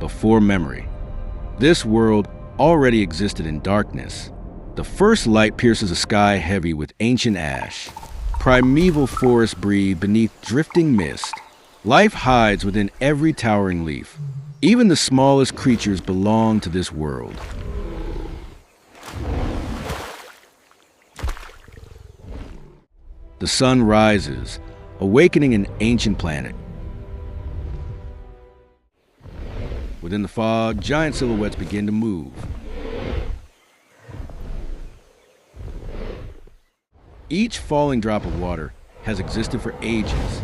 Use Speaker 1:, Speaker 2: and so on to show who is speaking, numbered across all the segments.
Speaker 1: before memory. This world already existed in darkness. The first light pierces a sky heavy with ancient ash. Primeval forests breathe beneath drifting mist. Life hides within every towering leaf. Even the smallest creatures belong to this world. The sun rises, awakening an ancient planet. Within the fog, giant silhouettes begin to move. Each falling drop of water has existed for ages.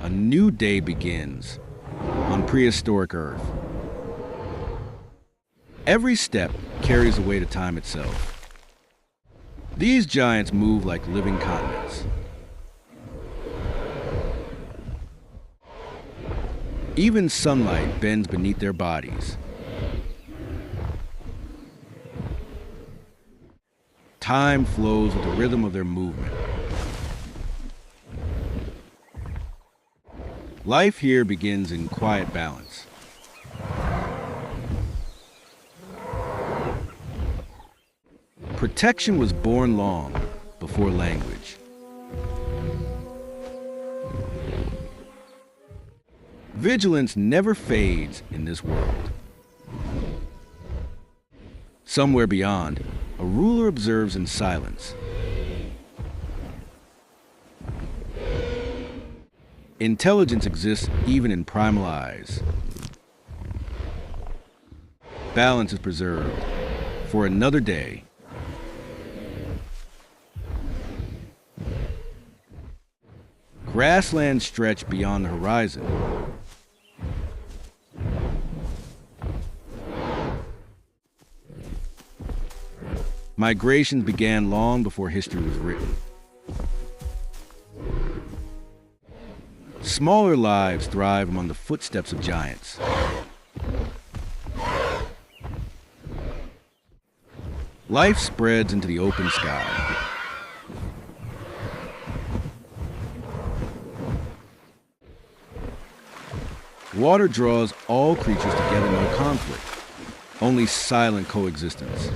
Speaker 1: A new day begins on prehistoric Earth. Every step carries the weight of time itself. These giants move like living continents. Even sunlight bends beneath their bodies. Time flows with the rhythm of their movement. Life here begins in quiet balance. Protection was born long before language. Vigilance never fades in this world. Somewhere beyond, a ruler observes in silence. Intelligence exists even in primal eyes. Balance is preserved for another day. Grasslands stretch beyond the horizon. Migrations began long before history was written. Smaller lives thrive among the footsteps of giants. Life spreads into the open sky. Water draws all creatures together, no conflict, only silent coexistence.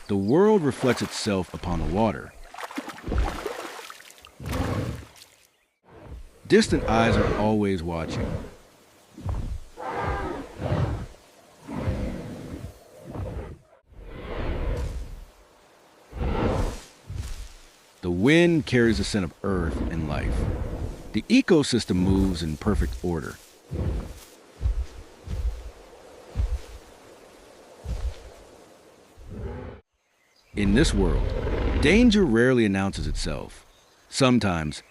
Speaker 1: The world reflects itself upon the water. Distant eyes are always watching. The wind carries the scent of earth and life. The ecosystem moves in perfect order. In this world, danger rarely announces itself. Sometimes,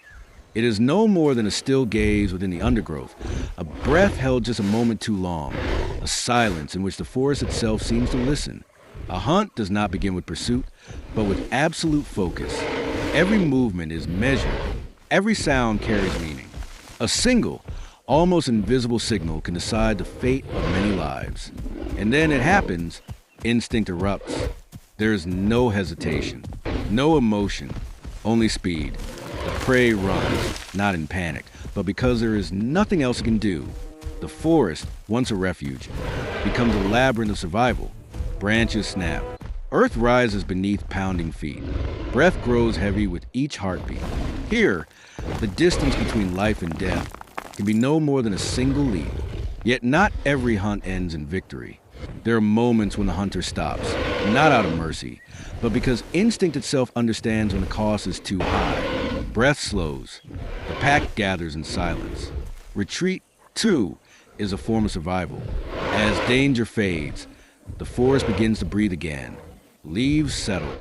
Speaker 1: it is no more than a still gaze within the undergrowth, a breath held just a moment too long, a silence in which the forest itself seems to listen. A hunt does not begin with pursuit, but with absolute focus. Every movement is measured. Every sound carries meaning. A single, almost invisible signal can decide the fate of many lives. And then it happens, instinct erupts. There is no hesitation, no emotion, only speed. The prey runs, not in panic, but because there is nothing else it can do. The forest, once a refuge, becomes a labyrinth of survival. Branches snap. Earth rises beneath pounding feet. Breath grows heavy with each heartbeat. Here, the distance between life and death can be no more than a single leap. Yet not every hunt ends in victory. There are moments when the hunter stops, not out of mercy, but because instinct itself understands when the cost is too high. Breath slows. The pack gathers in silence. Retreat, too, is a form of survival. As danger fades, the forest begins to breathe again. Leaves settle.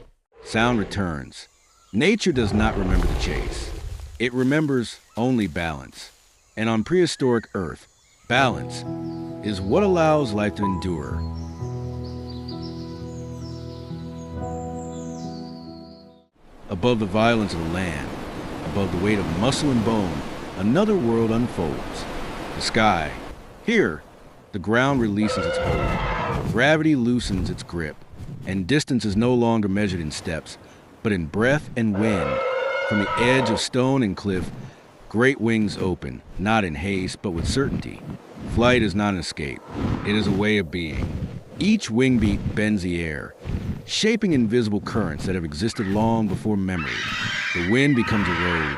Speaker 1: Sound returns. Nature does not remember the chase. It remembers only balance. And on prehistoric Earth, balance is what allows life to endure. Above the violence of the land, above the weight of muscle and bone, another world unfolds. The sky. Here, the ground releases its hold. Gravity loosens its grip, and distance is no longer measured in steps, but in breath and wind. From the edge of stone and cliff, Great wings open, not in haste, but with certainty. Flight is not an escape. It is a way of being. Each wing beat bends the air, shaping invisible currents that have existed long before memory. The wind becomes a road,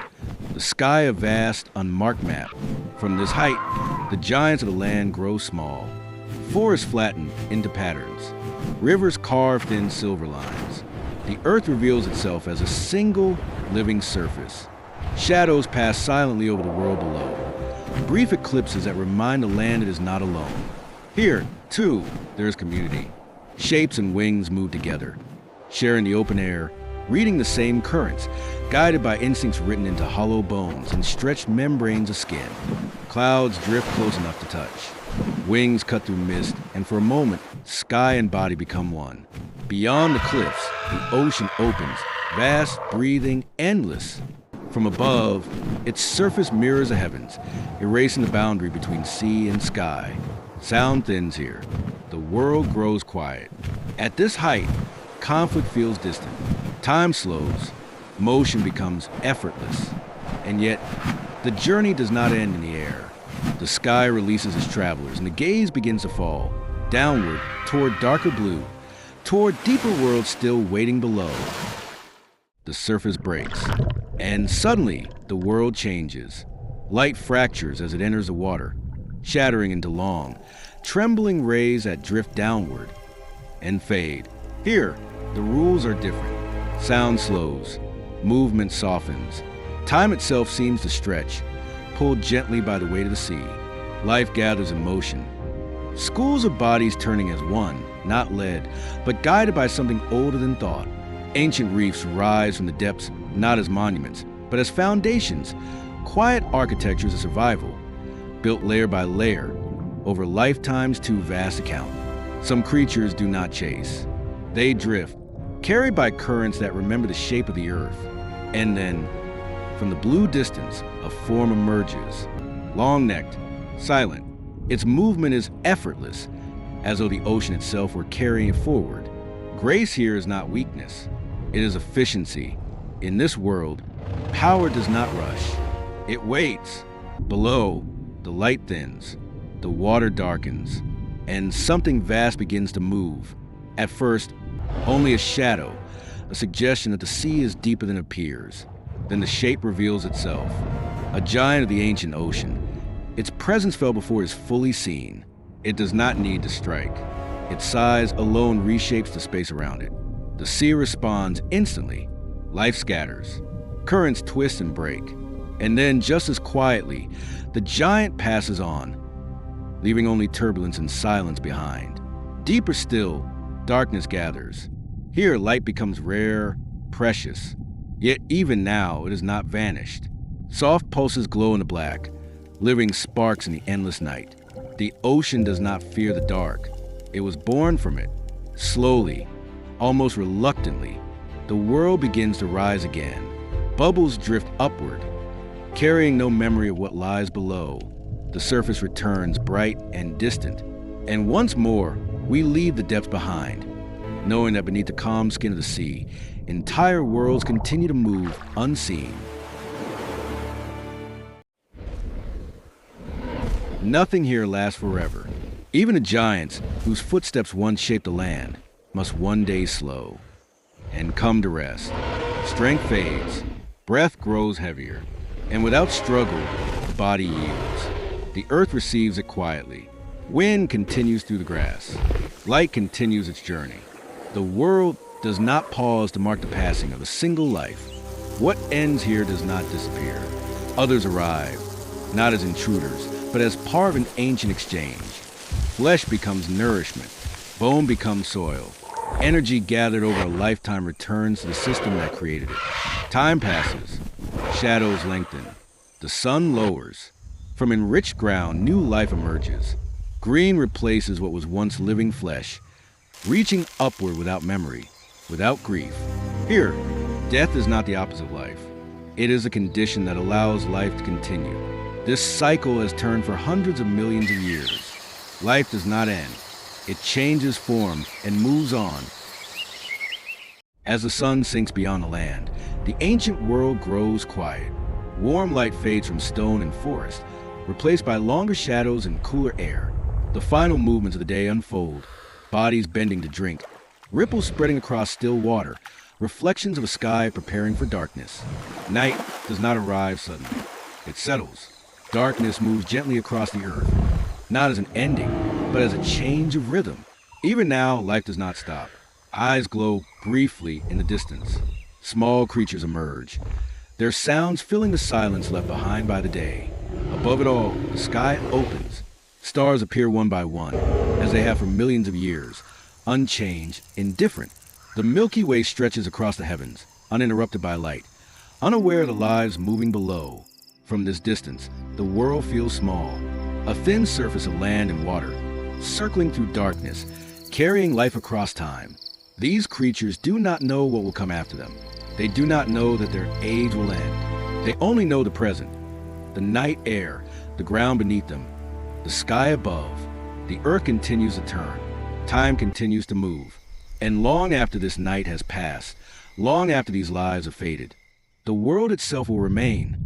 Speaker 1: the sky a vast, unmarked map. From this height, the giants of the land grow small. Forests flatten into patterns. Rivers carve thin silver lines. The earth reveals itself as a single living surface. Shadows pass silently over the world below. Brief eclipses that remind the land it is not alone. Here, too, there is community. Shapes and wings move together, sharing the open air, reading the same currents, guided by instincts written into hollow bones and stretched membranes of skin. Clouds drift close enough to touch. Wings cut through mist, and for a moment, sky and body become one. Beyond the cliffs, the ocean opens, vast, breathing, endless. From above, its surface mirrors the heavens, erasing the boundary between sea and sky. Sound thins here. The world grows quiet. At this height, conflict feels distant. Time slows. Motion becomes effortless. And yet, the journey does not end in the air. The sky releases its travelers, and the gaze begins to fall, downward, toward darker blue, toward deeper worlds still waiting below. The surface breaks, and suddenly the world changes. Light fractures as it enters the water, shattering into long, trembling rays that drift downward and fade. Here, the rules are different. Sound slows, movement softens. Time itself seems to stretch, pulled gently by the weight of the sea. Life gathers in motion. Schools of bodies turning as one, not led, but guided by something older than thought. Ancient reefs rise from the depths not as monuments, but as foundations, quiet architectures of survival, built layer by layer, over lifetimes too vast to count. Some creatures do not chase. They drift, carried by currents that remember the shape of the earth. And then, from the blue distance, a form emerges, long-necked, silent. Its movement is effortless, as though the ocean itself were carrying it forward. Grace here is not weakness. It is efficiency. In this world, power does not rush. It waits. Below, the light thins, the water darkens, and something vast begins to move. At first, only a shadow, a suggestion that the sea is deeper than it appears. Then the shape reveals itself, a giant of the ancient ocean. Its presence fell before it is fully seen. It does not need to strike. Its size alone reshapes the space around it. The sea responds instantly. Life scatters. Currents twist and break. And then, just as quietly, the giant passes on, leaving only turbulence and silence behind. Deeper still, darkness gathers. Here, light becomes rare, precious. Yet even now, it has not vanished. Soft pulses glow in the black, living sparks in the endless night. The ocean does not fear the dark. It was born from it. Slowly, almost reluctantly, the world begins to rise again. Bubbles drift upward, carrying no memory of what lies below. The surface returns bright and distant. And once more, we leave the depths behind, knowing that beneath the calm skin of the sea, entire worlds continue to move unseen. Nothing here lasts forever. Even the giants, whose footsteps once shaped the land, must one day slow and come to rest. Strength fades, breath grows heavier, and without struggle, the body yields. The earth receives it quietly. Wind continues through the grass. Light continues its journey. The world does not pause to mark the passing of a single life. What ends here does not disappear. Others arrive, not as intruders, but as part of an ancient exchange. Flesh becomes nourishment. Bone becomes soil. Energy gathered over a lifetime returns to the system that created it. Time passes. Shadows lengthen. The sun lowers. From enriched ground, new life emerges. Green replaces what was once living flesh, reaching upward without memory, without grief. Here, death is not the opposite of life. It is a condition that allows life to continue. This cycle has turned for hundreds of millions of years. Life does not end. It changes form and moves on. As the sun sinks beyond the land, the ancient world grows quiet. Warm light fades from stone and forest, replaced by longer shadows and cooler air. The final movements of the day unfold, bodies bending to drink, ripples spreading across still water, reflections of a sky preparing for darkness. Night does not arrive suddenly. It settles. Darkness moves gently across the earth, not as an ending, but as a change of rhythm. Even now, life does not stop. Eyes glow briefly in the distance. Small creatures emerge, their sounds filling the silence left behind by the day. Above it all, the sky opens. Stars appear one by one, as they have for millions of years, unchanged, indifferent. The Milky Way stretches across the heavens, uninterrupted by light, unaware of the lives moving below. From this distance, the world feels small, a thin surface of land and water, circling through darkness, carrying life across time. These creatures do not know what will come after them. They do not know that their age will end. They only know the present, the night air, the ground beneath them, the sky above. The earth continues to turn. Time continues to move. And long after this night has passed, long after these lives have faded, the world itself will remain,